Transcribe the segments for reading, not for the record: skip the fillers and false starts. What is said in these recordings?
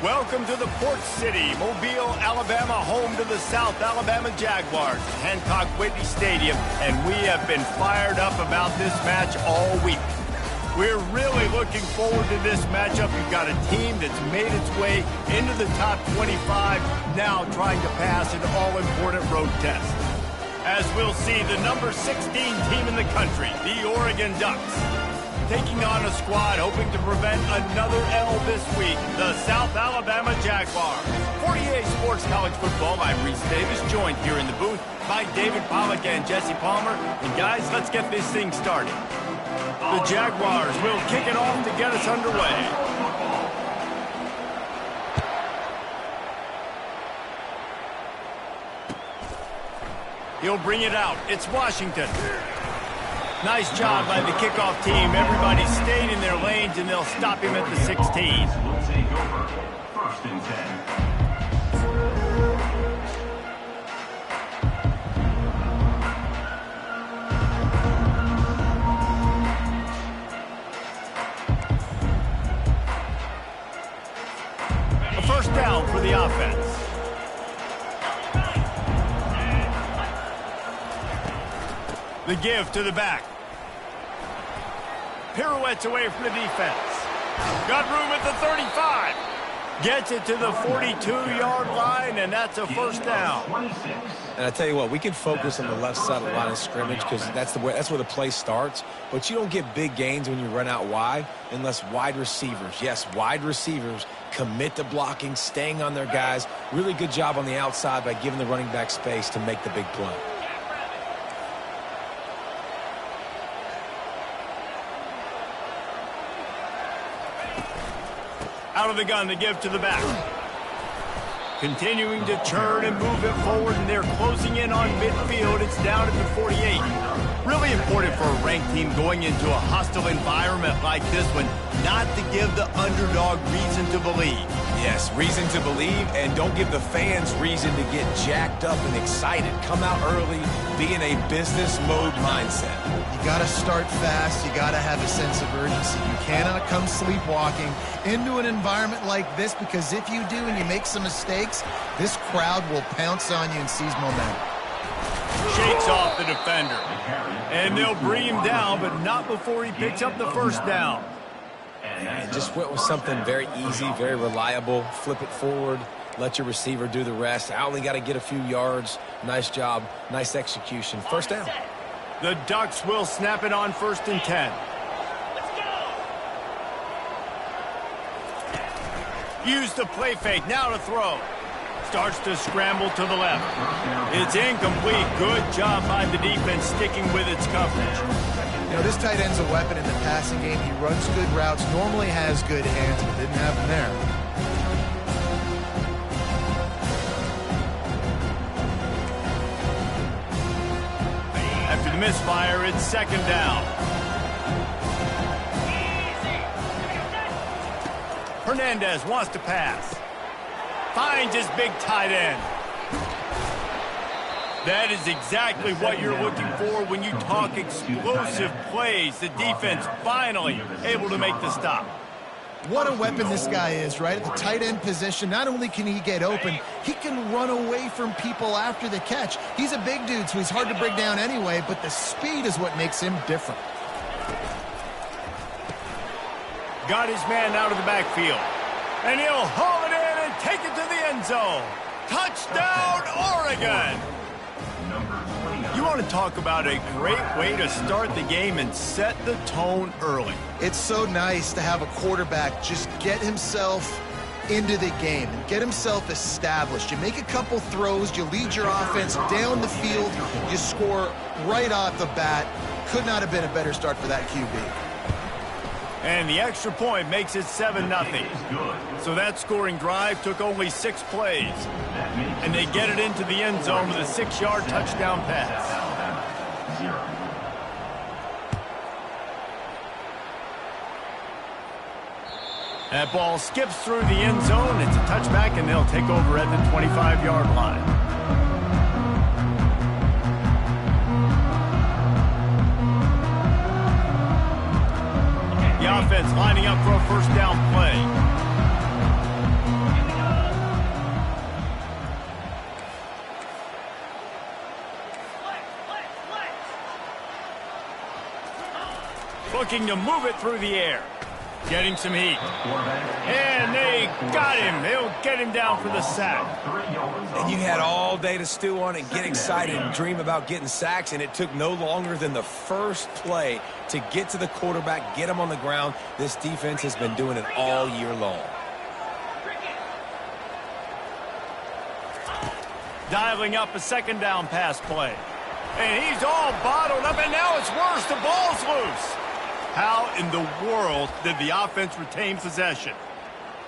Welcome to the Port City, Mobile, Alabama, home to the South Alabama Jaguars, Hancock Whitney Stadium, and we have been fired up about this match all week. We're really looking forward to this matchup. You've got a team that's made its way into the top 25, now trying to pass an all-important road test. As we'll see, the number 16 team in the country, the Oregon Ducks, taking on a squad hoping to prevent another L this week, the South Alabama Jaguars. 48 Sports College Football, I'm Reese Davis, joined here in the booth by David Pollack and Jesse Palmer. And guys, let's get this thing started. The Jaguars will kick it off to get us underway. He'll bring it out. It's Washington. Nice job by the kickoff team. Everybody stayed in their lanes, and they'll stop him at the 16. Will take over. First and 10. A first down for the offense. The give to the back. Pirouettes away from the defense. Got room at the 35. Gets it to the 42-yard line, and that's a first down. And I tell you what, we can focus on the left side of the line of scrimmage because that's where the play starts. But you don't get big gains when you run out wide unless wide receivers, yes, wide receivers, commit to blocking, staying on their guys. Really good job on the outside by giving the running back space to make the big play. Out of the gun, the give to the back. Continuing to churn and move it forward, and they're closing in on midfield. It's down at the 48. Really important for a ranked team going into a hostile environment like this one, not to give the underdog reason to believe. Yes, reason to believe, and don't give the fans reason to get jacked up and excited. Come out early, be in a business mode mindset. You got to start fast. You got to have a sense of urgency. You cannot come sleepwalking into an environment like this, because if you do and you make some mistakes, this crowd will pounce on you and seize momentum. Shakes off the defender. And they'll bring him down, but not before he picks up the first down. And just went with something very easy, very reliable. Flip it forward, let your receiver do the rest. I only got to get a few yards. Nice job, nice execution. First down. The Ducks will snap it on first and 10. Use the play fake, now to throw. Starts to scramble to the left. It's incomplete. Good job by the defense sticking with its coverage. You know, this tight end's a weapon in the passing game. He runs good routes, normally has good hands, but didn't have them there. After the misfire, it's second down. Hernandez wants to pass. Finds his big tight end. That is exactly what you're looking for when you talk explosive plays. The defense finally able to make the stop. What a weapon this guy is, right? At the tight end position, not only can he get open, he can run away from people after the catch. He's a big dude, so he's hard to break down anyway, but the speed is what makes him different. Got his man out of the backfield. And he'll haul it in and take it to the end zone. Touchdown, Oregon! You want to talk about a great way to start the game and set the tone early. It's so nice to have a quarterback just get himself into the game and get himself established. You make a couple throws, you lead your offense down the field, you score right off the bat. Could not have been a better start for that QB. And the extra point makes it 7-0. So that scoring drive took only 6 plays. And they get it into the end zone with a 6-yard touchdown pass. 0. That ball skips through the end zone. It's a touchback, and they'll take over at the 25-yard line. The offense lining up for a first down play. Looking to move it through the air. Getting some heat. And they got him. They'll get him down for the sack. And you had all day to stew on it, get excited, and dream about getting sacks, and it took no longer than the first play to get to the quarterback, get him on the ground. This defense has been doing it all year long. Dialing up a second down pass play. And he's all bottled up, and now it's worse. The ball's loose. How in the world did the offense retain possession?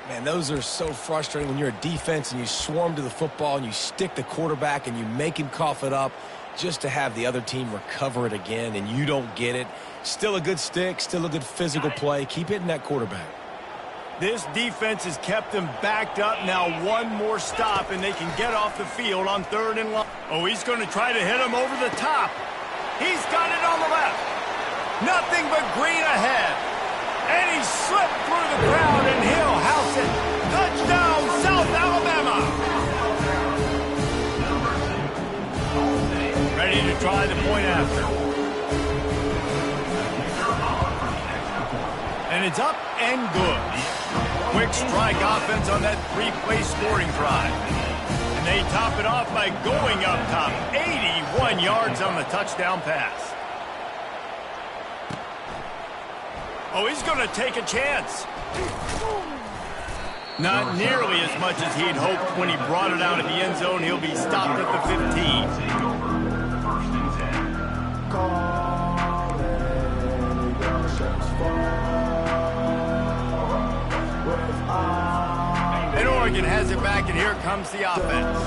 Man, those are so frustrating when you're a defense and you swarm to the football and you stick the quarterback and you make him cough it up just to have the other team recover it again and you don't get it. Still a good stick, still a good physical play. Keep hitting that quarterback. This defense has kept them backed up. Now one more stop and they can get off the field on 3rd and long. Oh, he's going to try to hit him over the top. He's got it on the left. Nothing but green ahead. And he slipped through the crowd, and he'll house it. Touchdown, South Alabama. Ready to try the point after. And it's up and good. Quick strike offense on that 3-play scoring drive. And they top it off by going up top. 81 yards on the touchdown pass. Oh, he's going to take a chance. Not nearly as much as he'd hoped when he brought it out of the end zone. He'll be stopped at the 15. And Oregon has it back, and here comes the offense.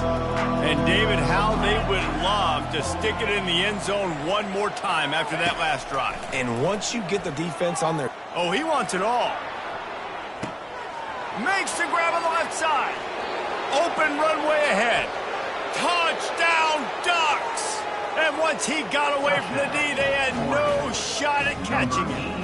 And David, how they would love to stick it in the end zone one more time after that last drive. And once you get the defense on their... Oh, he wants it all. Makes the grab on the left side. Open runway ahead. Touchdown, Ducks! And once he got away from the D, they had no shot at catching him.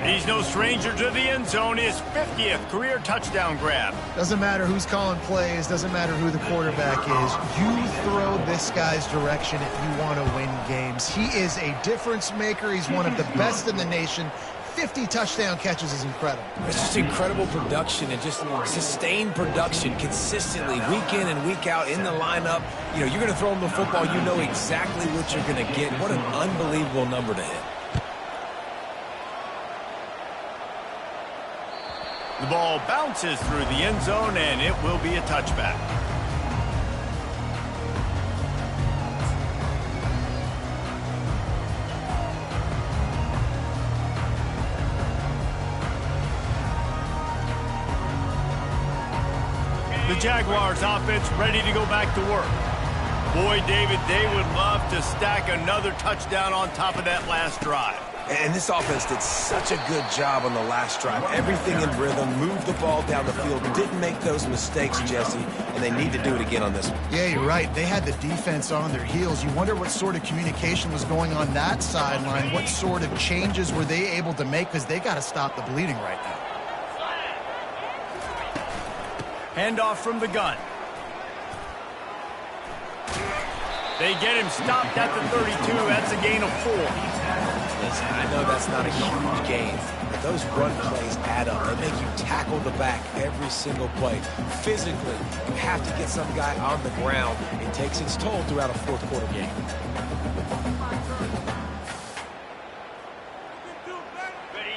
He's no stranger to the end zone. His 50th career touchdown grab. Doesn't matter who's calling plays, doesn't matter who the quarterback is. You throw this guy's direction if you want to win games. He is a difference maker. He's one of the best in the nation. 50 touchdown catches is incredible. It's just incredible production and just sustained production consistently week in and week out in the lineup. You know, you're going to throw him the football, you know exactly what you're going to get. What an unbelievable number to hit. The ball bounces through the end zone, and it will be a touchback. The Jaguars offense ready to go back to work. Boy, David, they would love to stack another touchdown on top of that last drive. And this offense did such a good job on the last drive. Everything in rhythm, moved the ball down the field, didn't make those mistakes, Jesse, and they need to do it again on this one. Yeah, you're right. They had the defense on their heels. You wonder what sort of communication was going on that sideline. What sort of changes were they able to make, because they got to stop the bleeding right now. Handoff from the gun. They get him stopped at the 32. That's a gain of 4. Listen, I know that's not a huge gain, but those run plays add up. They make you tackle the back every single play. Physically, you have to get some guy on the ground. It takes its toll throughout a fourth quarter game.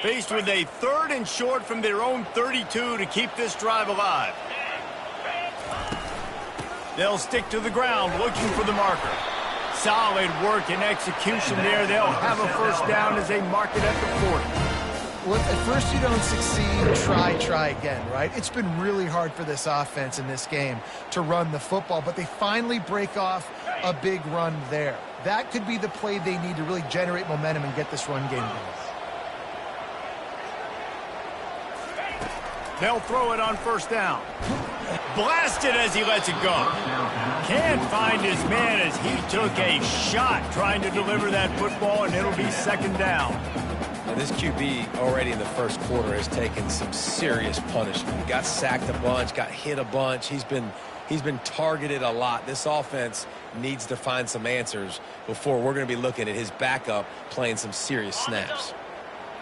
Faced with a 3rd and short from their own 32 to keep this drive alive. They'll stick to the ground looking for the marker. Solid work and execution there. They'll have a first down as they mark it at the 40. Well, if at first you don't succeed, try again, right? It's been really hard for this offense in this game to run the football, but they finally break off a big run there. That could be the play they need to really generate momentum and get this run game going. They'll throw it on first down. Blasted as he lets it go. Can't find his man as he took a shot trying to deliver that football, and it'll be 2nd down. Now, this QB already in the first quarter has taken some serious punishment. Got sacked a bunch, got hit a bunch. He's been targeted a lot. This offense needs to find some answers before we're going to be looking at his backup playing some serious snaps.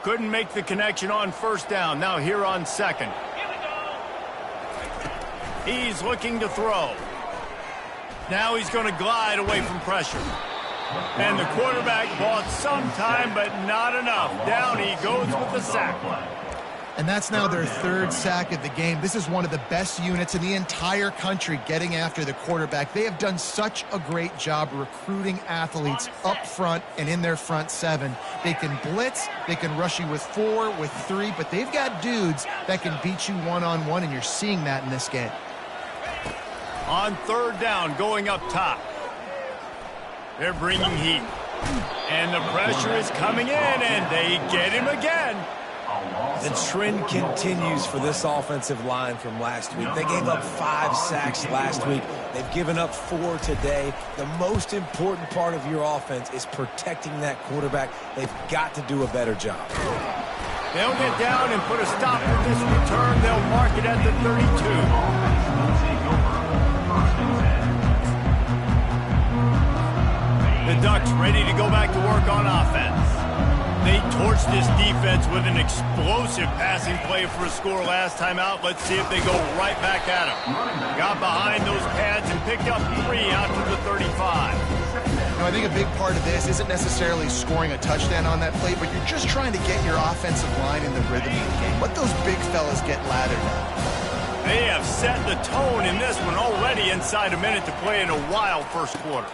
Couldn't make the connection on first down. Now here on 2nd. He's looking to throw. Now he's going to glide away from pressure. And the quarterback bought some time, but not enough. Down he goes with the sack. And that's now their 3rd sack of the game. This is one of the best units in the entire country getting after the quarterback. They have done such a great job recruiting athletes up front and in their front 7. They can blitz, they can rush you with 4, with 3, but they've got dudes that can beat you one-on-one, and you're seeing that in this game. On 3rd down, going up top. They're bringing heat. And the pressure is coming in, and they get him again. The trend continues for this offensive line from last week. They gave up 5 sacks last week. They've given up 4 today. The most important part of your offense is protecting that quarterback. They've got to do a better job. They'll get down and put a stop to this return. They'll mark it at the 32. The Ducks ready to go back to work on offense. They torched this defense with an explosive passing play for a score last time out. Let's see if they go right back at him. Got behind those pads and picked up 3 out to the 35. Now, I think a big part of this isn't necessarily scoring a touchdown on that play, but you're just trying to get your offensive line in the rhythm of the game. Let those big fellas get lathered up. They have set the tone in this one already inside a minute to play in a wild first quarter.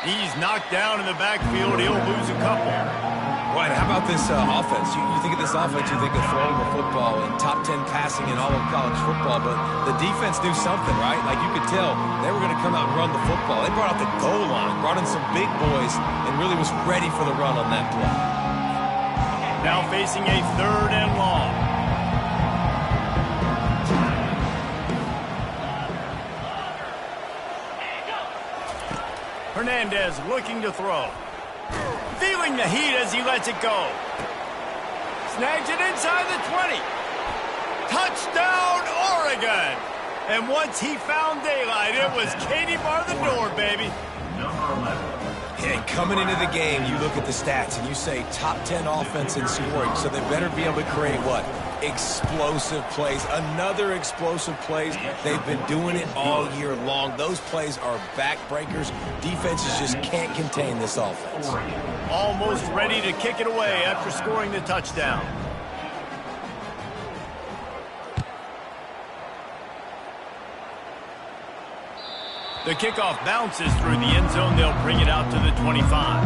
He's knocked down in the backfield. He'll lose a couple. Right, how about this offense? You think of this offense, you think of throwing the football and top 10 passing in all of college football, but the defense knew something, right? Like you could tell they were going to come out and run the football. They brought out the goal line, brought in some big boys, and really was ready for the run on that play. Now facing a 3rd and long. Hernandez looking to throw. Feeling the heat as he lets it go. Snags it inside the 20. Touchdown, Oregon! And once he found daylight, it was Katie bar the door, baby. Yeah, coming into the game, you look at the stats and you say top 10 offense in scoring, so they better be able to create what? Explosive plays. Another explosive plays. They've been doing it all year long. Those plays are backbreakers. Defenses just can't contain this offense. Almost ready to kick it away after scoring the touchdown. The kickoff bounces through the end zone. They'll bring it out to the 25.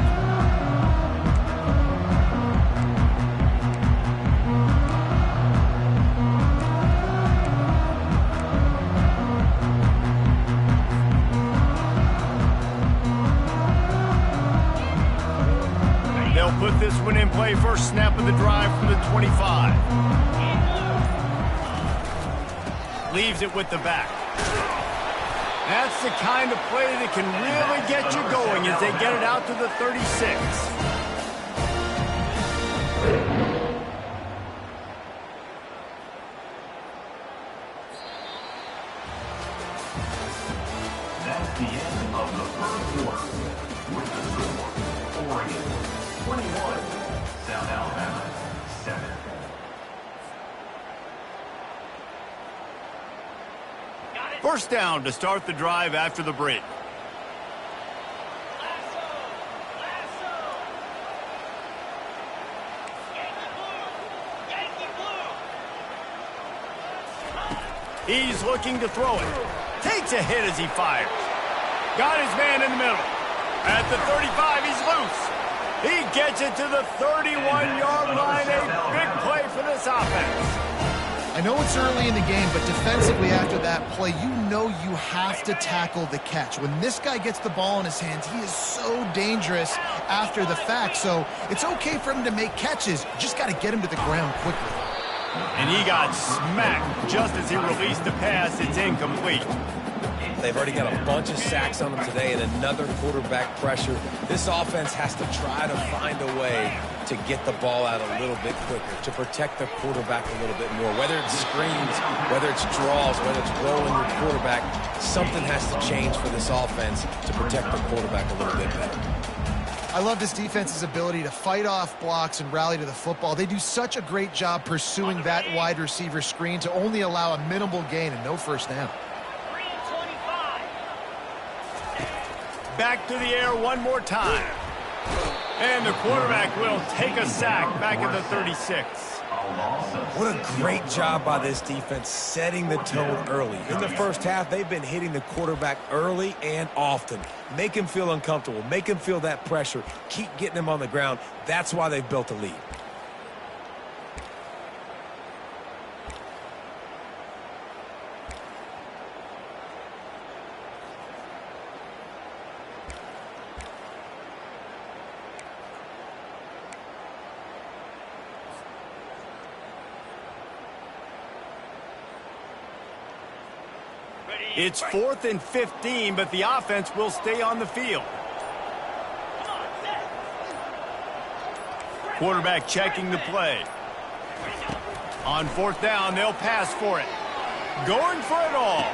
They'll put this one in play. First snap of the drive from the 25. Leaves it with the back. That's the kind of play that can really get you going as they get it out to the 36. That's the end of the first quarter. With the score, Oregon 21, South Alabama 7. First down to start the drive after the break. He's looking to throw it. Takes a hit as he fires. Got his man in the middle. At the 35, he's loose. He gets it to the 31-yard line. A big play for this offense. I know it's early in the game, but defensively after that play, you know you have to tackle the catch. When this guy gets the ball in his hands, he is so dangerous after the fact. So it's okay for him to make catches. You just got to get him to the ground quickly. And he got smacked just as he released the pass. It's incomplete. They've already got a bunch of sacks on them today and another quarterback pressure. This offense has to try to find a way to get the ball out a little bit quicker, to protect the quarterback a little bit more. Whether it's screens, whether it's draws, whether it's rolling your quarterback, something has to change for this offense to protect the quarterback a little bit better. I love this defense's ability to fight off blocks and rally to the football. They do such a great job pursuing that wide receiver screen to only allow a minimal gain and no first down. Back to the air one more time. And the quarterback will take a sack back at the 36. What a great job by this defense setting the tone early. In the first half, they've been hitting the quarterback early and often. Make him feel uncomfortable. Make him feel that pressure. Keep getting him on the ground. That's why they've built a lead. It's 4th and 15, but the offense will stay on the field. Quarterback checking the play. On 4th down, they'll pass for it. Going for it all.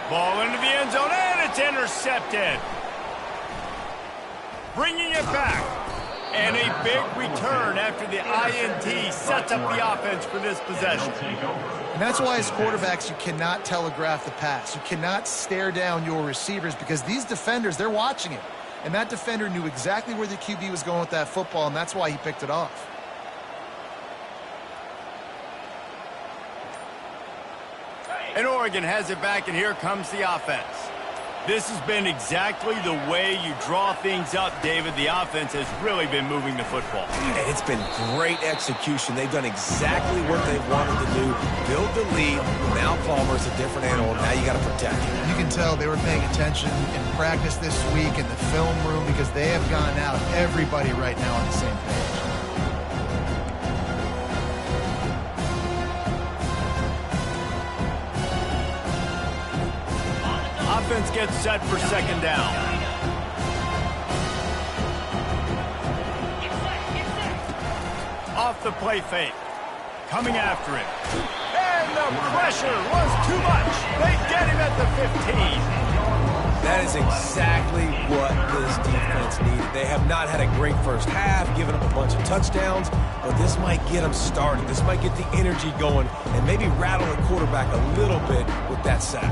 Ball into the end zone, and it's intercepted. Bringing it back. And a big return after the INT sets up the offense for this possession. And that's why as quarterbacks, you cannot telegraph the pass. You cannot stare down your receivers because these defenders, they're watching it. And that defender knew exactly where the QB was going with that football, and that's why he picked it off. And Oregon has it back, and here comes the offense. This has been exactly the way you draw things up, David. The offense has really been moving the football. It's been great execution. They've done exactly what they've wanted to do. Build the lead. Now Palmer's a different animal. Now you got to protect him. You can tell they were paying attention in practice this week in the film room because they have gone out, everybody right now on the same page. Offense gets set for 2nd down. Off the play fake. Coming after it. And the pressure was too much. They get him at the 15. That is exactly what this defense needed. They have not had a great first half, giving up a bunch of touchdowns, but this might get them started. This might get the energy going and maybe rattle the quarterback a little bit with that sack.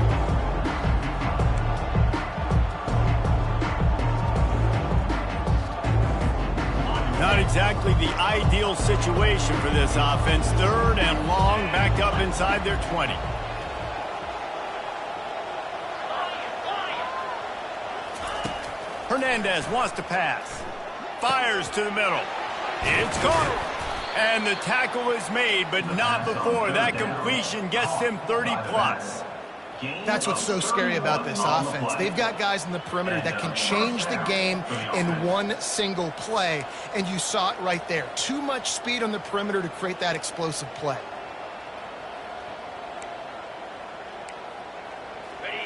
Not exactly the ideal situation for this offense. 3rd and long, back up inside their 20. Hernandez wants to pass. Fires to the middle. It's caught. And the tackle is made, but not before that completion gets him 30-plus. That's what's so scary about this offense. They've got guys in the perimeter that can change the game in one single play, and you saw it right there. Too much speed on the perimeter to create that explosive play.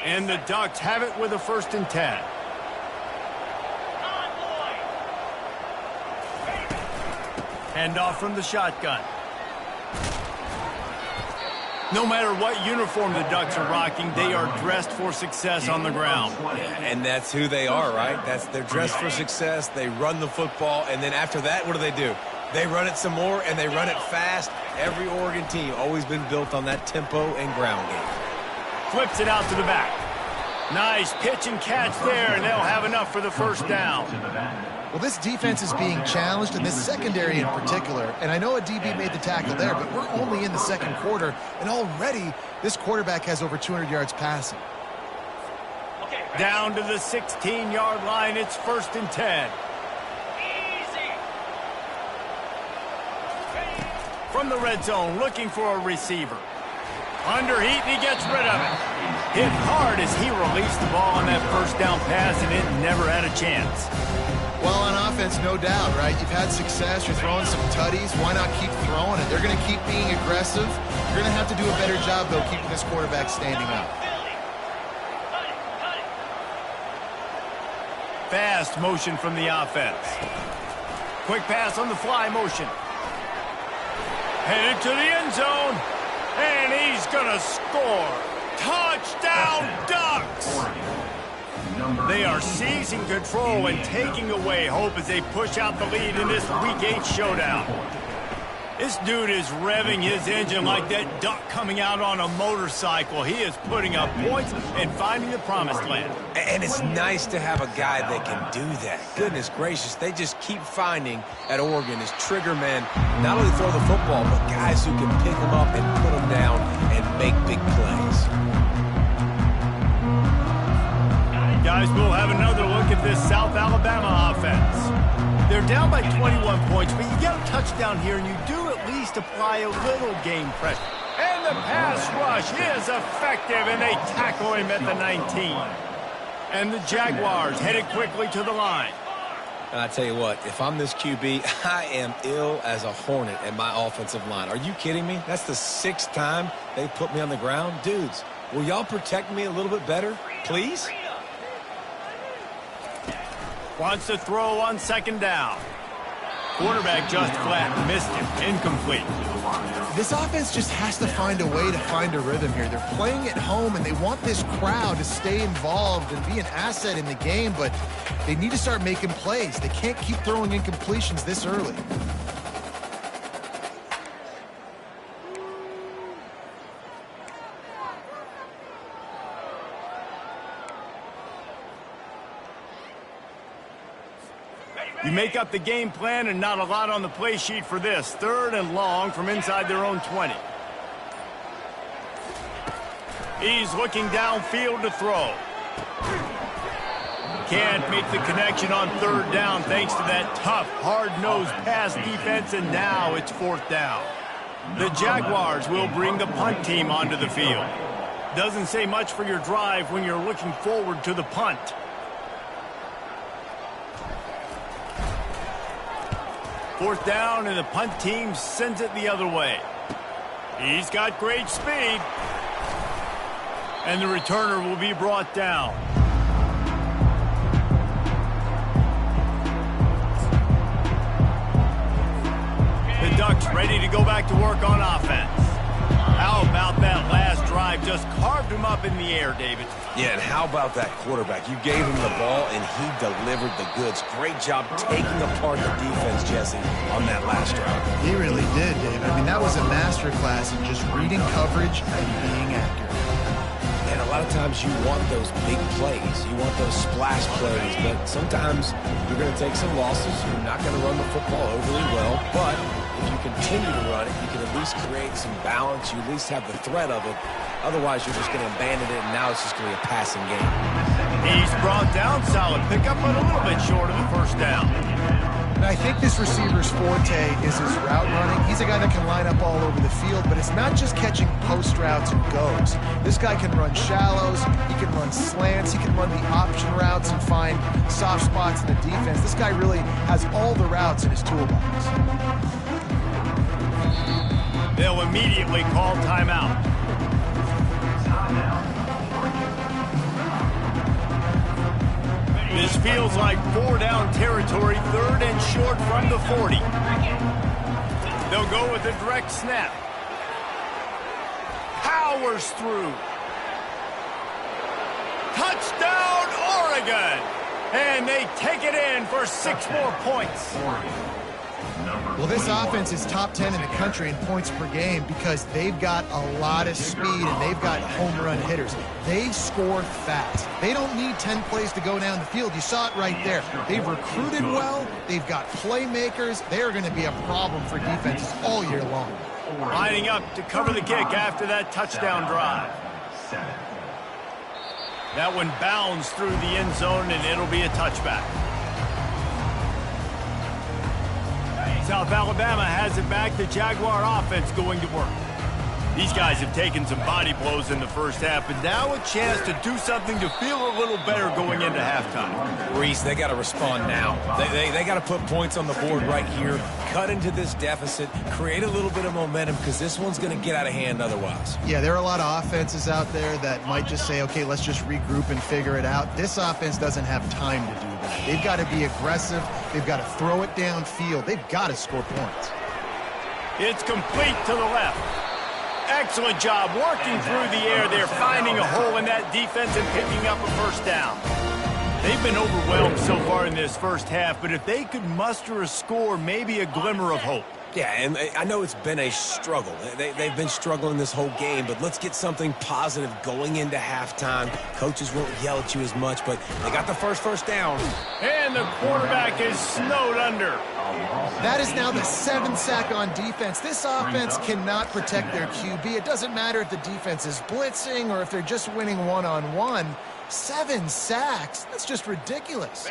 And the Ducks have it with a 1st and 10. Hand off from the shotgun. No matter what uniform the Ducks are rocking, they are dressed for success on the ground. And that's who they are, right? They're dressed for success. They run the football, and then after that, what do? They run it some more, and they run it fast. Every Oregon team always been built on that tempo and ground game. Flips it out to the back. Nice pitch and catch there, and they'll have enough for the first down. Well, this defense is being challenged, and this secondary in particular. And I know a DB made the tackle there, but we're only in the second quarter, and already this quarterback has over 200 yards passing. Down to the 16-yard line, it's 1st and 10. From the red zone, looking for a receiver. Under heat, and he gets rid of it. Hit hard as he released the ball on that first down pass, and it never had a chance. Well, on offense, no doubt, right? You've had success. You're throwing some tutties. Why not keep throwing it? They're going to keep being aggressive. You're going to have to do a better job, though, keeping this quarterback standing up. Fast motion from the offense. Quick pass on the fly motion. Headed to the end zone. And he's going to score. Touchdown, Ducks! They are seizing control and taking away hope as they push out the lead in this Week 8 showdown. This dude is revving his engine like that duck coming out on a motorcycle. He is putting up points and finding the promised land. And it's nice to have a guy that can do that. Goodness gracious, they just keep finding at Oregon as trigger men, not only throw the football, but guys who can pick them up and put them down and make big plays. Guys, we'll have another look at this South Alabama offense. They're down by 21 points, but you get a touchdown here, and you do at least apply a little game pressure. And the pass rush is effective, and they tackle him at the 19. And the Jaguars headed quickly to the line. And I tell you what, if I'm this QB, I am ill as a hornet at my offensive line. Are you kidding me? That's the 6th time they put me on the ground. Dudes, will y'all protect me a little bit better, please? Wants to throw on 2nd down. Quarterback just flat missed it. Incomplete. This offense just has to find a way to find a rhythm here. They're playing at home, and they want this crowd to stay involved and be an asset in the game, but they need to start making plays. They can't keep throwing incompletions this early. You make up the game plan and not a lot on the play sheet for this. 3rd and long from inside their own 20. He's looking downfield to throw. Can't make the connection on 3rd down thanks to that tough, hard-nosed pass defense, and now it's 4th down. The Jaguars will bring the punt team onto the field. Doesn't say much for your drive when you're looking forward to the punt. Fourth down, and the punt team sends it the other way. He's got great speed. And the returner will be brought down. The Ducks ready to go back to work on offense. How about that last drive? Just carved him up in the air, David. Yeah, and how about that quarterback? You gave him the ball, and he delivered the goods. Great job taking apart the defense, Jesse, on that last drive. He really did, Dave. I mean, that was a masterclass in just reading coverage and being accurate. And a lot of times you want those big plays. You want those splash plays, but sometimes you're going to take some losses. You're not going to run the football overly well, but if you continue to run it, you can at least create some balance. You at least have the threat of it. Otherwise, you're just going to abandon it, and now it's just going to be a passing game. He's brought down, solid pickup, but a little bit short of the 1st down. And I think this receiver's forte is his route running. He's a guy that can line up all over the field, but it's not just catching post routes and goes. This guy can run shallows, he can run slants, he can run the option routes and find soft spots in the defense. This guy really has all the routes in his toolbox. They'll immediately call timeout. This feels like 4-down territory, 3rd and short from the 40. They'll go with a direct snap. Powers through. Touchdown, Oregon! And they take it in for 6 more points. Well, this offense is top 10 in the country in points per game because they've got a lot of speed and they've got home run hitters. They score fast. They don't need 10 plays to go down the field. You saw it right there. They've recruited well. They've got playmakers. They are going to be a problem for defenses all year long. Lining up to cover the kick after that touchdown drive. That one bounds through the end zone, and it'll be a touchback. South Alabama has it back. The Jaguar offense going to work. These guys have taken some body blows in the first half, but now a chance to do something to feel a little better going into halftime. Reese, they got to respond now. They got to put points on the board right here, cut into this deficit, create a little bit of momentum because this one's going to get out of hand otherwise. Yeah, there are a lot of offenses out there that might just say, okay, let's just regroup and figure it out. This offense doesn't have time to do that. They've got to be aggressive. They've got to throw it downfield. They've got to score points. It's complete to the left. Excellent job working through the air there, finding a hole in that defense and picking up a first down. They've been overwhelmed so far in this first half, but if they could muster a score, maybe a glimmer of hope. Yeah, and I know it's been a struggle. They've been struggling this whole game, but let's get something positive going into halftime. Coaches won't yell at you as much, but they got the first down. And the quarterback is snowed under. That is now the 7th sack on defense. This offense cannot protect their QB. It doesn't matter if the defense is blitzing or if they're just winning one-on-one. 7 sacks, that's just ridiculous.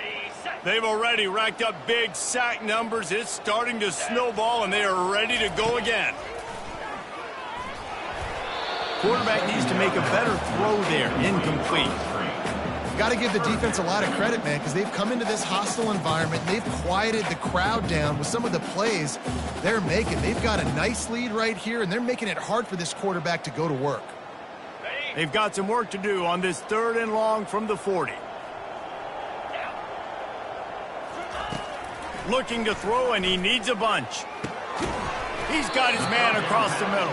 They've already racked up big sack numbers. It's starting to snowball, and they are ready to go again. Quarterback needs to make a better throw there. Incomplete. Got to give the defense a lot of credit, man, because they've come into this hostile environment. They've quieted the crowd down with some of the plays they're making. They've got a nice lead right here, and they're making it hard for this quarterback to go to work. They've got some work to do on this 3rd and long from the 40. Looking to throw, and he needs a bunch. He's got his man across the middle.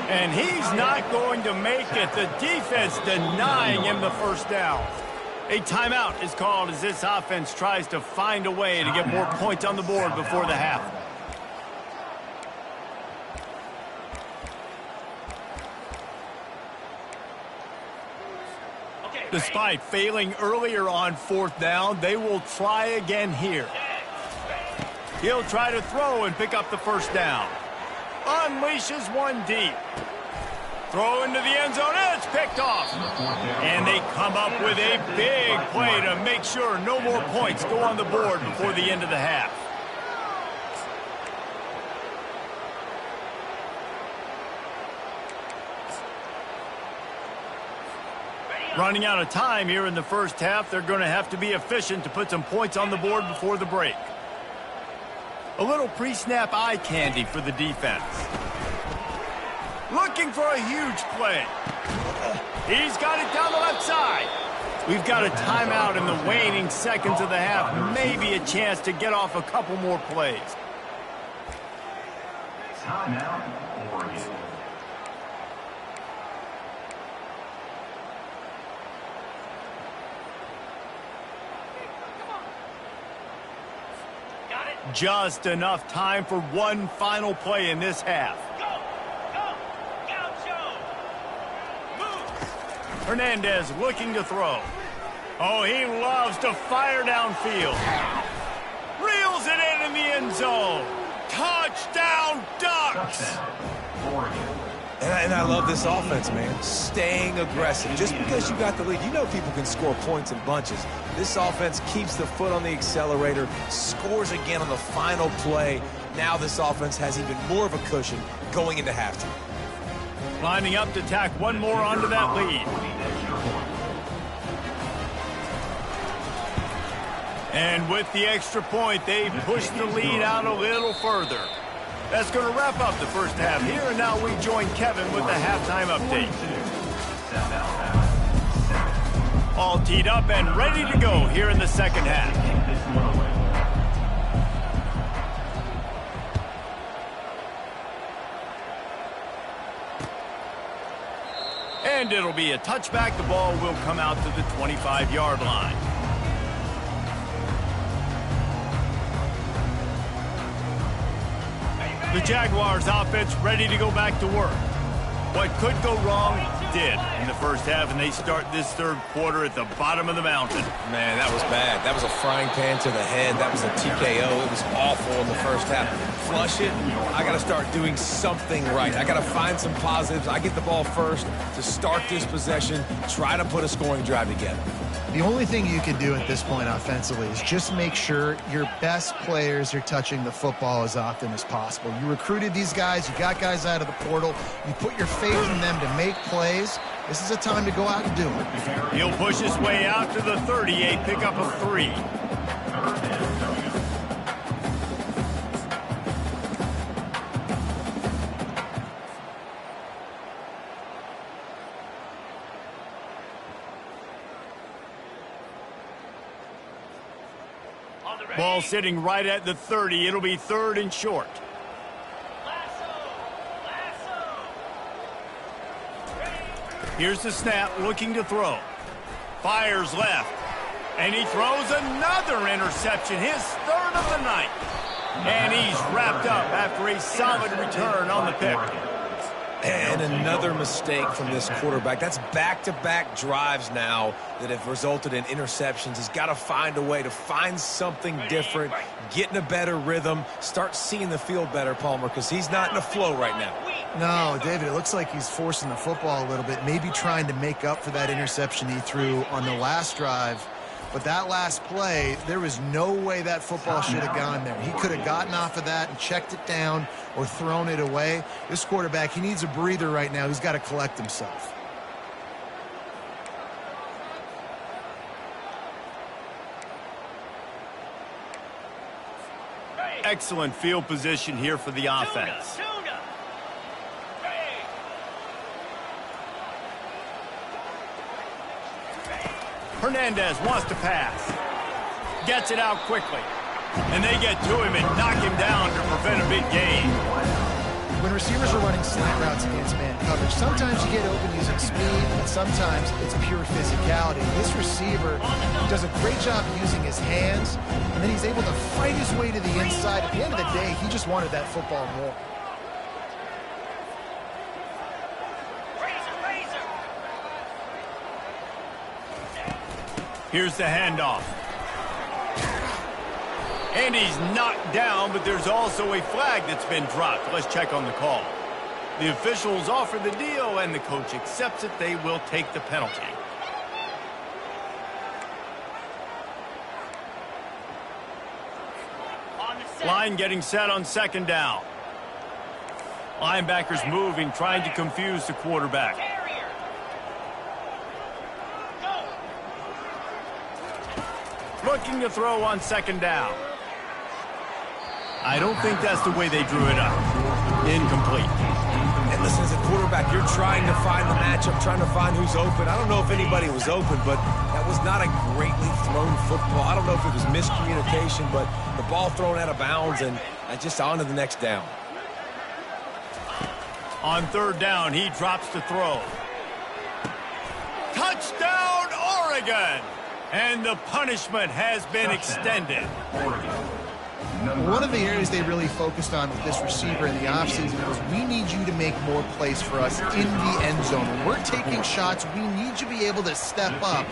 And he's not going to make it. The defense denying him the first down. A timeout is called as this offense tries to find a way to get more points on the board before the half. Despite failing earlier on 4th down, they will try again here. He'll try to throw and pick up the first down. Unleashes one deep. Throw into the end zone, and it's picked off. And they come up with a big play to make sure no more points go on the board before the end of the half. Running out of time here in the first half. They're going to have to be efficient to put some points on the board before the break. A little pre-snap eye candy for the defense. Looking for a huge play. He's got it down the left side. We've got a timeout in the waning seconds of the half. Maybe a chance to get off a couple more plays. Timeout, Oregon. Just enough time for one final play in this half. Hernandez looking to throw. Oh, he loves to fire downfield. Reels it in the end zone. Touchdown, Ducks! And I love this offense, man. Staying aggressive. Just because you got the lead, you know people can score points in bunches. This offense keeps the foot on the accelerator, scores again on the final play. Now this offense has even more of a cushion going into halftime. Lining up to tack one more onto that lead. And with the extra point, they push the lead out a little further. That's going to wrap up the first half here, and now we join Kevin with the halftime update. All teed up and ready to go here in the second half. And it'll be a touchback. The ball will come out to the 25-yard line. The Jaguars offense ready to go back to work. What could go wrong did in the first half, and they start this third quarter at the bottom of the mountain. Man, that was bad. That was a frying pan to the head. That was a TKO. It was awful in the first half. Flush it. I got to start doing something right. I got to find some positives. I get the ball first to start this possession, try to put a scoring drive together. The only thing you can do at this point offensively is just make sure your best players are touching the football as often as possible. You recruited these guys. You got guys out of the portal. You put your faith in them to make plays. This is a time to go out and do it. He'll push his way out to the 38, pick up a 3. Ball sitting right at the 30. It'll be 3rd and short. Here's the snap, looking to throw. Fires left. And he throws another interception, his 3rd of the night. And he's wrapped up after a solid return on the pick. And another mistake from this quarterback. That's back-to-back drives now that have resulted in interceptions. He's got to find a way to find something different, get in a better rhythm, start seeing the field better, Palmer, because he's not in a flow right now. No, David, it looks like he's forcing the football a little bit, maybe trying to make up for that interception he threw on the last drive. But that last play, there was no way that football should have gone there. He could have gotten off of that and checked it down or thrown it away. This quarterback, he needs a breather right now. He's got to collect himself. Excellent field position here for the offense. Hernandez wants to pass. Gets it out quickly. And they get to him and knock him down to prevent a big gain. When receivers are running slant routes against man coverage, sometimes you get open using speed, but sometimes it's pure physicality. This receiver does a great job using his hands, and then he's able to fight his way to the inside. At the end of the day, he just wanted that football more. Here's the handoff. And he's knocked down, but there's also a flag that's been dropped. Let's check on the call. The officials offer the deal, and the coach accepts it. They will take the penalty. Line getting set on 2nd down. Linebackers moving, trying to confuse the quarterback. Looking to throw on 2nd down. I don't think that's the way they drew it up. Incomplete. And listen, as a quarterback, you're trying to find the matchup, trying to find who's open. I don't know if anybody was open, but that was not a greatly thrown football. I don't know if it was miscommunication, but the ball thrown out of bounds and just on to the next down. On 3rd down, he drops to throw. Touchdown, Oregon! And the punishment has been extended. One of the areas they really focused on with this receiver in the offseason was we need you to make more plays for us in the end zone. When we're taking shots, we need you to be able to step up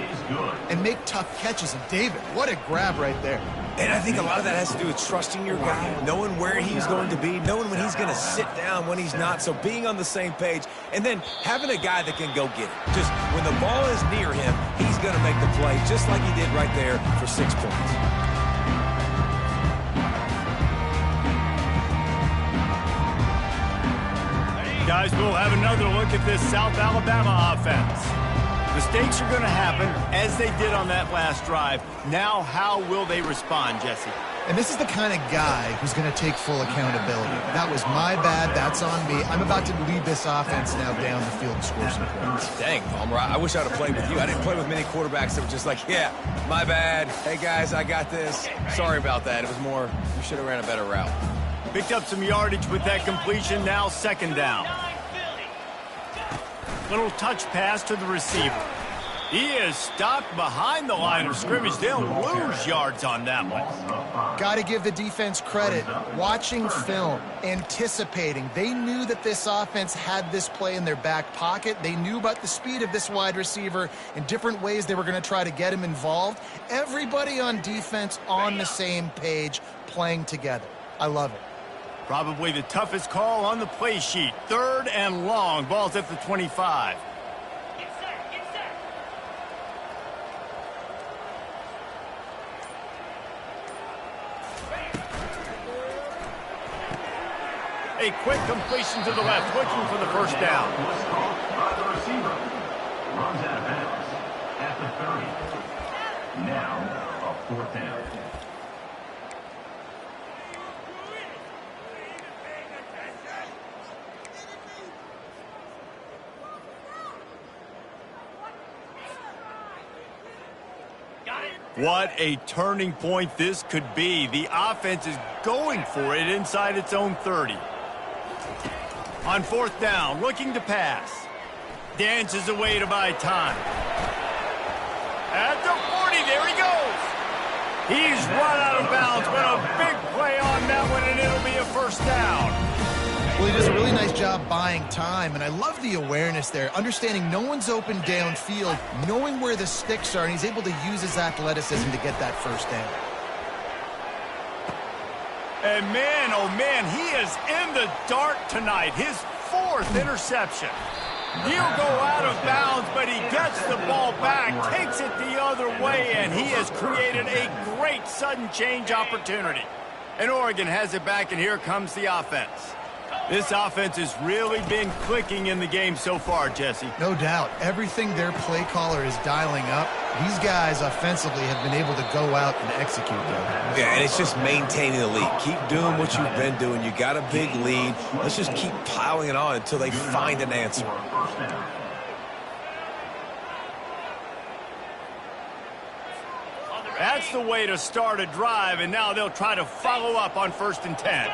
and make tough catches. And David, what a grab right there. And I think a lot of that has to do with trusting your guy, knowing where he's going to be, knowing when he's going to sit down, when he's not. So being on the same page, and then having a guy that can go get it. Just when the ball is near him, he's going to make the play, just like he did right there for 6 points. Guys, we'll have another look at this South Alabama offense. Mistakes are going to happen, as they did on that last drive. Now, how will they respond, Jesse? And this is the kind of guy who's going to take full accountability. That was my bad. That's on me. I'm about to lead this offense now down the field and score some points. Dang, Palmer, I wish I would have played with you. I didn't play with many quarterbacks that were just like, yeah, my bad. Hey, guys, I got this. Sorry about that. It was more, you should have ran a better route. Picked up some yardage with that completion. Now 2nd down. Little touch pass to the receiver. He is stopped behind the line of scrimmage. They'll lose yards on that one. Got to give the defense credit. Watching film, anticipating. They knew that this offense had this play in their back pocket. They knew about the speed of this wide receiver and different ways they were going to try to get him involved. Everybody on defense on the same page, playing together. I love it. Probably the toughest call on the play sheet. 3rd and long. Ball's at the 25. A quick completion to the left, looking for the first down. Was caught by the receiver. Runs out of bounds at the 30. Now, a 4th down. What a turning point this could be. The offense is going for it inside its own 30. On 4th down, looking to pass. Dances away to buy time. At the 40, there he goes. He's run out of bounds, but a big play on that one, and it'll be a first down. Well, he does a really nice job buying time, and I love the awareness there, understanding no one's open downfield, knowing where the sticks are, and he's able to use his athleticism to get that first down. And man, oh man, he is in the dark tonight. His 4th interception. He'll go out of bounds, but he gets the ball back, takes it the other way, and he has created a great sudden change opportunity. And Oregon has it back, and here comes the offense. This offense has really been clicking in the game so far, Jesse. No doubt. Everything their play caller is dialing up, these guys offensively have been able to go out and execute them. Yeah, and it's just maintaining the lead. Keep doing what you've been doing. You got a big lead. Let's just keep piling it on until they find an answer. That's the way to start a drive, and now they'll try to follow up on 1st and 10.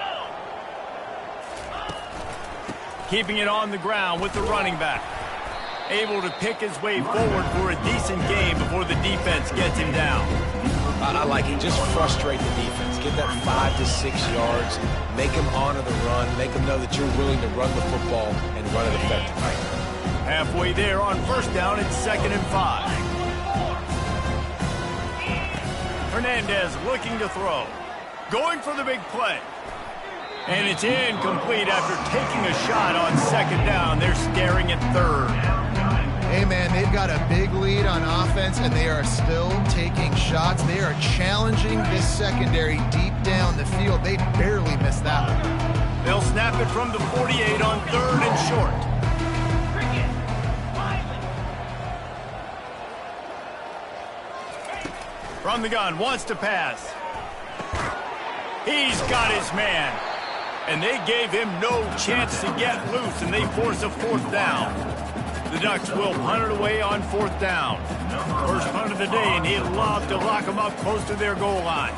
Keeping it on the ground with the running back. Able to pick his way forward for a decent game before the defense gets him down. I like it. Just frustrate the defense. Get that 5 to 6 yards. Make them honor the run. Make them know that you're willing to run the football and run it effectively. Halfway there on 1st down, it's 2nd and 5. Hernandez looking to throw. Going for the big play. And it's incomplete after taking a shot on 2nd down. They're staring at 3rd. Hey, man, they've got a big lead on offense, and they are still taking shots. They are challenging this secondary deep down the field. They barely missed that one. They'll snap it from the 48 on 3rd and short. From the gun, wants to pass. He's got his man. And they gave him no chance to get loose, and they force a 4th down. The Ducks will punt it away on 4th down. First punt of the day, and he'd love to lock them up close to their goal line.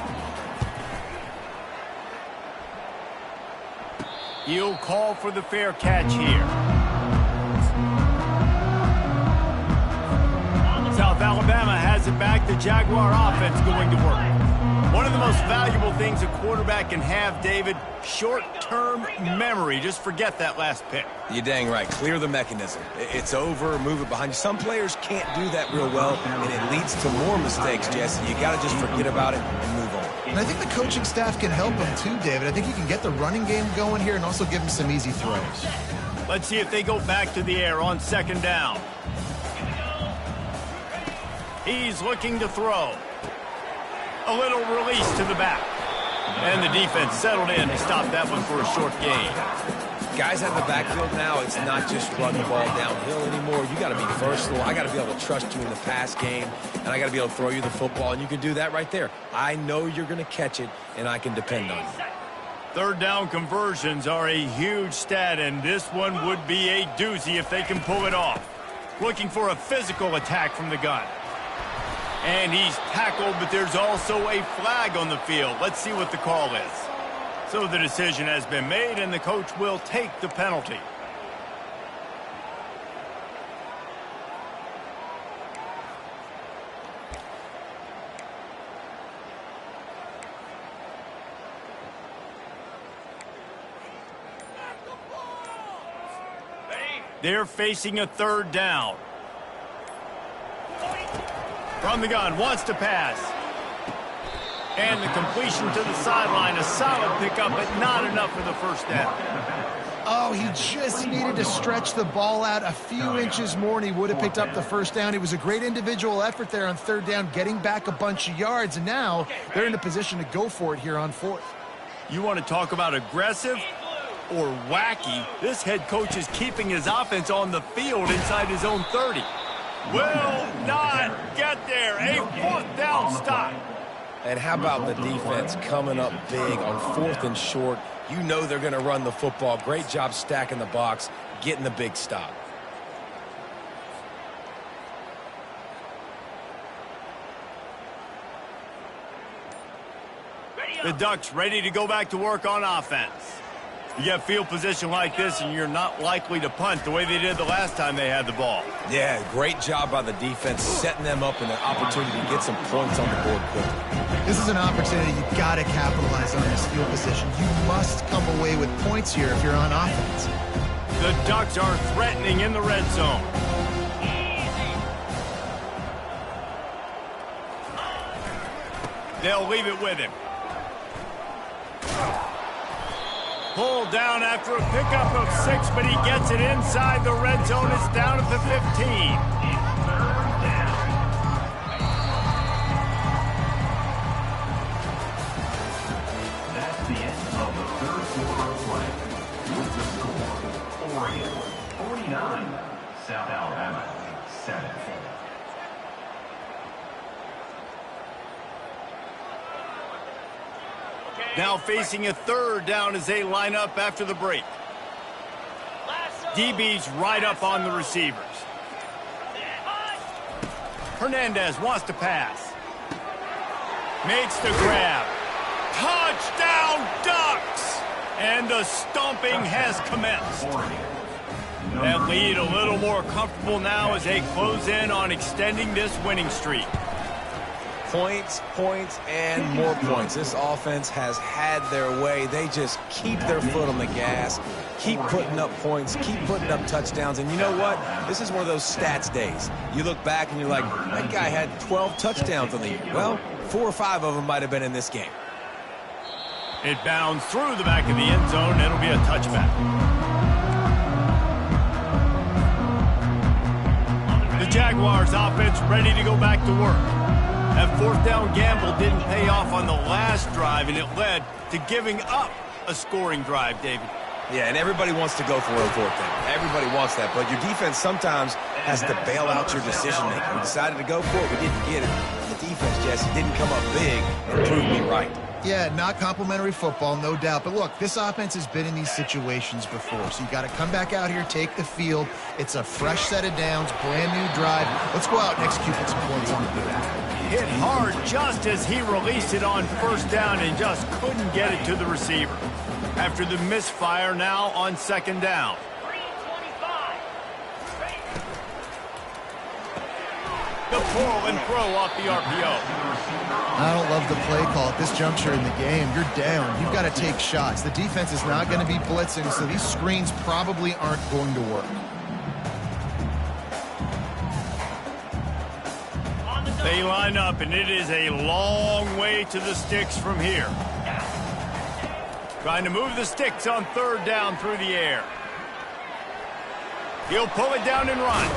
He'll call for the fair catch here. South Alabama has it back. The Jaguar offense going to work. One of the most valuable things a quarterback can have, David, short-term memory. Just forget that last pick. You're dang right. Clear the mechanism. It's over. Move it behind you. Some players can't do that real well, and it leads to more mistakes, Jesse. You got to just forget about it and move on. And I think the coaching staff can help him too, David. I think he can get the running game going here and also give him some easy throws. Let's see if they go back to the air on 2nd down. He's looking to throw. A little release to the back. And the defense settled in to stop that one for a short gain. Guys out in the backfield now, it's not just run the ball downhill anymore. You got to be versatile. I got to be able to trust you in the pass game, and I got to be able to throw you the football, and you can do that right there. I know you're going to catch it, and I can depend on you. 3rd down conversions are a huge stat, and this one would be a doozy if they can pull it off. Looking for a physical attack from the gun. And he's tackled, but there's also a flag on the field. Let's see what the call is. So the decision has been made, and the coach will take the penalty. They're facing a third down. From the gun, wants to pass. And the completion to the sideline. A solid pickup, but not enough for the first down. Oh, he just needed to stretch the ball out a few inches more, and he would have picked up the first down. It was a great individual effort there on third down, getting back a bunch of yards, and now they're in a position to go for it here on fourth. You want to talk about aggressive or wacky? This head coach is keeping his offense on the field inside his own 30. Will not get there. A fourth down stop. And how about the defense coming up big on 4th and short? You know they're going to run the football. Great job stacking the box, getting the big stop. The Ducks ready to go back to work on offense. You get field position like this, and you're not likely to punt the way they did the last time they had the ball. Yeah, great job by the defense, setting them up in an opportunity to get some points on the board quickly. This is an opportunity you've got to capitalize on this field position. You must come away with points here if you're on offense. The Ducks are threatening in the red zone. They'll leave it with him. Pulled down after a pickup of 6, but he gets it inside the red zone. It's down at the 15. That's the end of the third quarter of play. With the score, Oregon 49, South Alabama 7. Now facing a third down as they line up after the break. DB's right up on the receivers. Hernandez wants to pass. Makes the grab. Touchdown Ducks! And the stomping has commenced. That lead a little more comfortable now as they close in on extending this winning streak. Points, points, and more points. This offense has had their way. They just keep their foot on the gas, keep putting up points, keep putting up touchdowns. And you know what? This is one of those stats days. You look back and you're like, that guy had 12 touchdowns on the year. Well, 4 or 5 of them might have been in this game. It bounds through the back of the end zone. It'll be a touchback. The Jaguars offense ready to go back to work. That fourth down gamble didn't pay off on the last drive, and it led to giving up a scoring drive, David. Yeah, and everybody wants to go for it on fourth down. Everybody wants that, but your defense sometimes has to bail out your decision-making. We decided to go for it. We didn't get it. And the defense, Jesse, didn't come up big and prove me right. Yeah, not complimentary football, no doubt. But look, this offense has been in these situations before. So you got to come back out here, take the field. It's a fresh set of downs, brand new drive. Let's go out and execute some points on the field. Hit hard just as he released it on first down and just couldn't get it to the receiver. After the misfire, now on second down. The pull and throw off the RPO. I don't love the play call at this juncture in the game. You're down. You've got to take shots. The defense is not going to be blitzing, so these screens probably aren't going to work. They line up, and it is a long way to the sticks from here. Trying to move the sticks on third down through the air. He'll pull it down and run.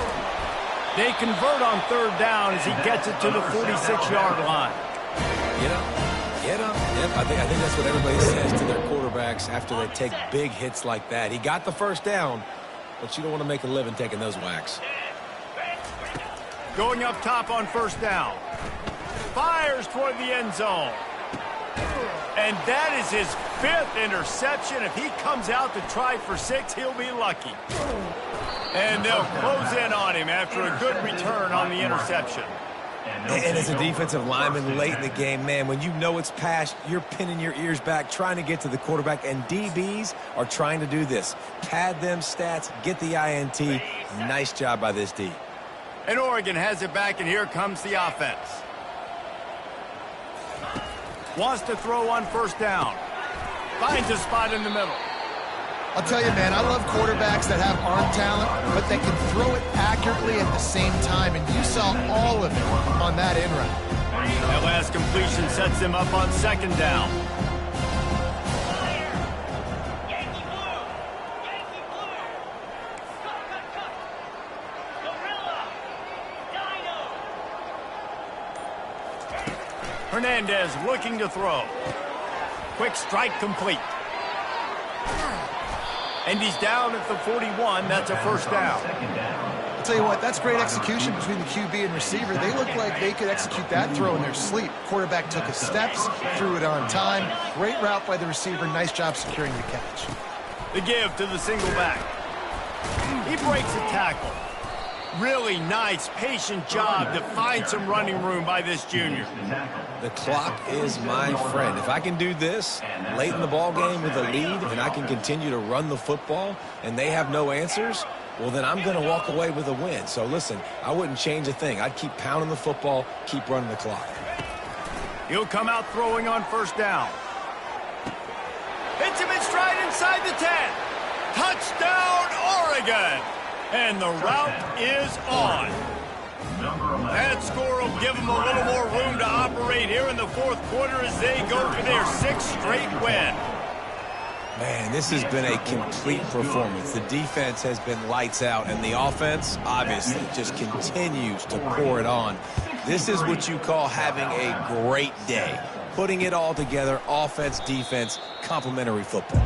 They convert on third down as he gets it to the 46-yard line. Get up. Yep, I think that's what everybody says to their quarterbacks after they take big hits like that. He got the first down, but you don't want to make a living taking those whacks. Going up top on first down. Fires toward the end zone. And that is his 5th interception. If he comes out to try for 6, he'll be lucky. And they'll close in on him after a good return on the interception. And as a defensive lineman late in the game, man, when you know it's past, you're pinning your ears back, trying to get to the quarterback, and DBs are trying to do this. Pad them stats, get the INT. Nice job by this D. And Oregon has it back, and here comes the offense. Wants to throw on first down. Finds a spot in the middle. I'll tell you, man, I love quarterbacks that have arm talent, but that can throw it accurately at the same time, and you saw all of it on that in route. That last completion sets him up on second down. Hernandez looking to throw. Quick strike complete. And he's down at the 41. That's a first down. I'll tell you what, that's great execution between the QB and receiver. They look like they could execute that throw in their sleep. Quarterback took his steps, threw it on time. Great route by the receiver. Nice job securing the catch. The give to the single back. He breaks a tackle. Really nice, patient job to find some running room by this junior. The clock is my friend. If I can do this late in the ball game with a lead and I can continue to run the football and they have no answers, well, then I'm going to walk away with a win. So, listen, I wouldn't change a thing. I'd keep pounding the football, keep running the clock. He'll come out throwing on first down. Hits him in stride inside the 10. Touchdown, Oregon. And the route is on. That score will give them a little more room to operate here in the fourth quarter as they go for their 6th straight win. Man, this has been a complete performance. The defense has been lights out, and the offense, obviously, just continues to pour it on. This is what you call having a great day. Putting it all together, offense, defense, complementary football.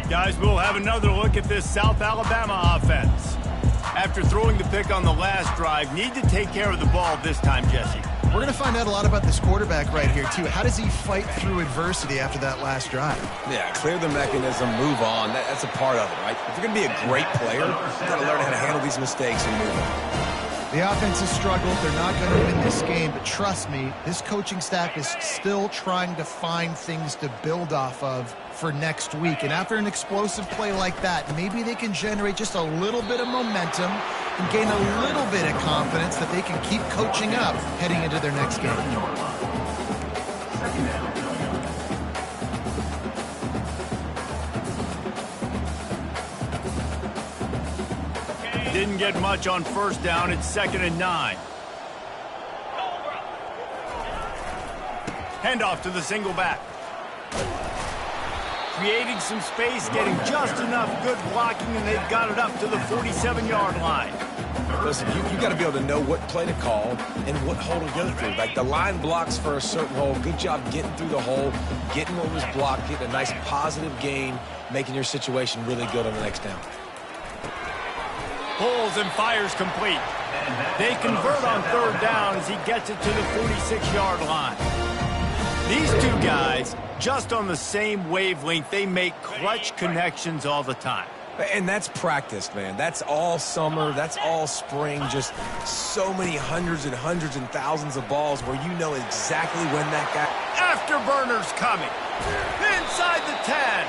Guys, we'll have another look at this South Alabama offense. After throwing the pick on the last drive, need to take care of the ball this time, Jesse. We're going to find out a lot about this quarterback right here, too. How does he fight through adversity after that last drive? Yeah, clear the mechanism, move on. That's a part of it, right? If you're going to be a great player, you've got to learn how to handle these mistakes and move on. The offense has struggled. They're not going to win this game, but trust me, this coaching staff is still trying to find things to build off of for next week. And after an explosive play like that, maybe they can generate just a little bit of momentum and gain a little bit of confidence that they can keep coaching up heading into their next game. Didn't get much on first down. It's 2nd and 9. Handoff to the single back. Creating some space, getting just enough good blocking, and they've got it up to the 47-yard line. Listen, you got to be able to know what play to call and what hole to go through. Like the line blocks for a certain hole. Good job getting through the hole, getting what was blocked, getting a nice positive gain, making your situation really good on the next down. Pulls and fires complete. They convert on third down as he gets it to the 46-yard line. These two guys, just on the same wavelength, they make clutch connections all the time. And that's practice, man. That's all summer. That's all spring. Just so many hundreds and hundreds and thousands of balls where you know exactly when that guy... Afterburner's coming. Inside the 10.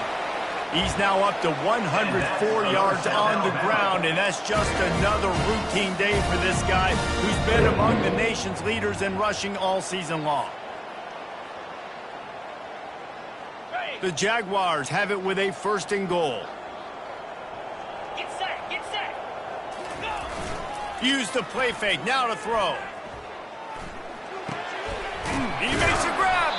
He's now up to 104 yards on the ground, and that's just another routine day for this guy who's been among the nation's leaders in rushing all season long. The Jaguars have it with a 1st and goal. Get set, get set. Go. Use the play fake, now to throw. He makes a grab.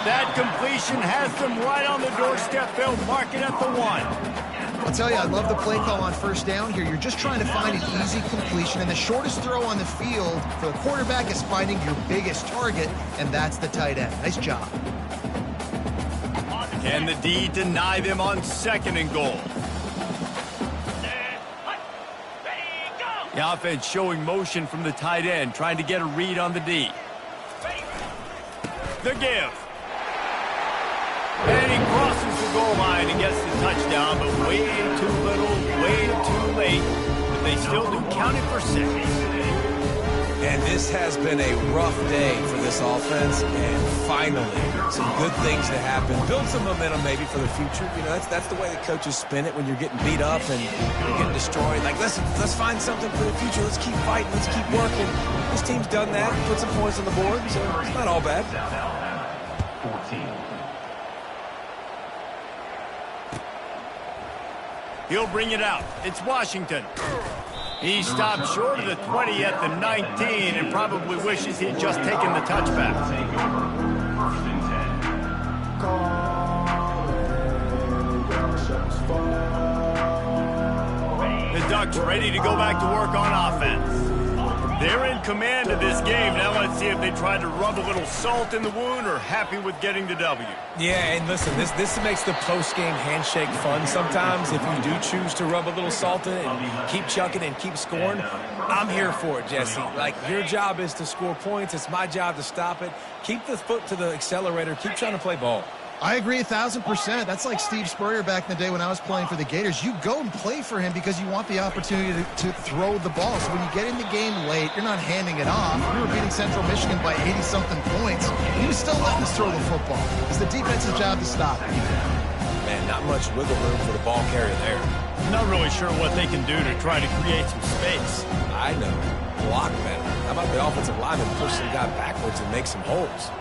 That completion has them right on the doorstep. They'll mark it at the 1. I'll tell you, I love the play call on first down here. You're just trying to find an easy completion, and the shortest throw on the field for the quarterback is finding your biggest target, and that's the tight end. Nice job. Can the D deny them on 2nd and goal? The offense showing motion from the tight end, trying to get a read on the D. The give. And he crosses the goal line and gets the touchdown, but way too little, way too late. But they still do count it for 6. And this has been a rough day for this offense, and finally some good things to happen. Build some momentum maybe for the future. You know, that's the way the coaches spin it when you're getting beat up and you're getting destroyed. Like, listen, let's find something for the future. Let's keep fighting. Let's keep working. This team's done that, put some points on the board, so it's not all bad. South Alabama, 14. He'll bring it out. It's Washington. He stopped short of the 20 at the 19 and probably wishes he'd just taken the touchback. Take over. First and 10. The Ducks ready to go back to work on offense. They're in command of this game. Now let's see if they try to rub a little salt in the wound or happy with getting the W. Yeah, and listen, this makes the post-game handshake fun sometimes. If you do choose to rub a little salt in it and keep chucking and keep scoring, I'm here for it, Jesse. Like, your job is to score points. It's my job to stop it. Keep the foot to the accelerator. Keep trying to play ball. I agree 1,000%. That's like Steve Spurrier back in the day when I was playing for the Gators. You go and play for him because you want the opportunity to throw the ball. So when you get in the game late, you're not handing it off. We were beating Central Michigan by 80-something points. He was still letting us throw the football. It's the defense's job to stop it. Man, not much wiggle room for the ball carrier there. Not really sure what they can do to try to create some space. I know. Block better. How about the offensive lineman push some guy backwards and make some holes?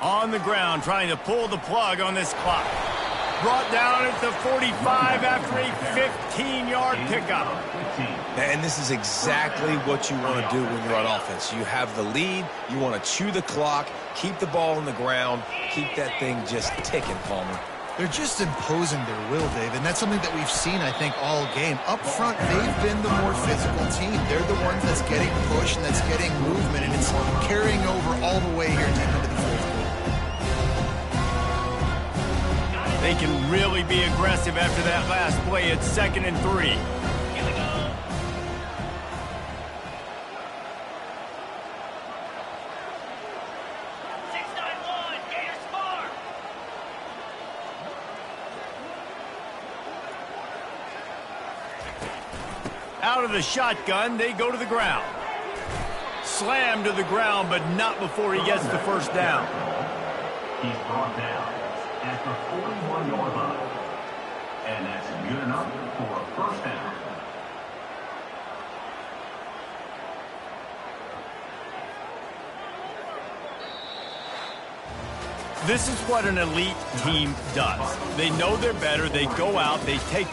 On the ground, trying to pull the plug on this clock. Brought down at the 45 after a 15-yard pickup. And this is exactly what you want to do when you're on offense. You have the lead. You want to chew the clock, keep the ball on the ground, keep that thing just ticking, Palmer. They're just imposing their will, Dave, and that's something that we've seen, I think, all game. Up front, they've been the more physical team. They're the ones that's getting pushed and that's getting movement, and it's carrying over all the way here deep into the fourth quarter. They can really be aggressive after that last play. It's 2nd and 3. Here we go. Gators score. Out of the shotgun, they go to the ground. Slam to the ground, but not before he gets the first down. He's brought down at the 41-yard line. And that's good enough for a first down. This is what an elite team does. They know they're better. They go out, they take